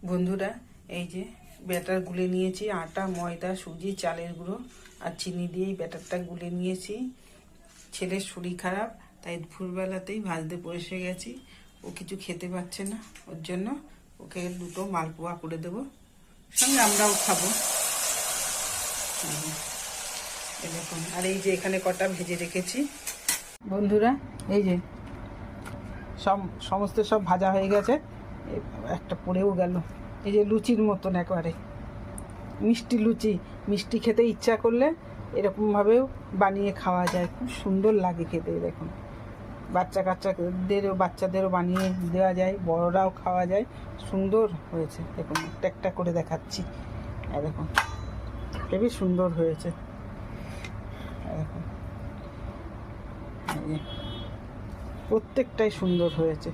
বন্ধুরা, এই যে ব্যাটার গুলে নিয়েছি, আটা, ময়দা, সুজি, চালের গুঁড়ো আর চিনি দিয়ে এই ব্যাটারটা গুলে নিয়েছি। ছেলের শরীর খারাপ, তাই দুপুরবেলাতেই ভাজতে বসে গেছি। ও কিছু খেতে পাচ্ছে না, ওর জন্য ওকে দুটো মালপোয়া করে দেবো, সঙ্গে আমরাও খাবো। এই দেখুন, আর এই যে এখানে কটা ভেজে রেখেছি। বন্ধুরা, এই যে সমস্ত সব ভাজা হয়ে গেছে। একটা পড়েও গেল। এই যে লুচির মতন একেবারে মিষ্টি লুচি। মিষ্টি খেতে ইচ্ছা করলে এরকমভাবেও বানিয়ে খাওয়া যায়, খুব সুন্দর লাগে খেতে। দেখুন, বাচ্চাদেরও বানিয়ে দেওয়া যায়, বড়রাও খাওয়া যায়, সুন্দর হয়েছে। দেখুন, একটা একটা করে দেখাচ্ছি। দেখুন, খুবই সুন্দর হয়েছে। দেখুন, প্রত্যেকটাই সুন্দর হয়েছে।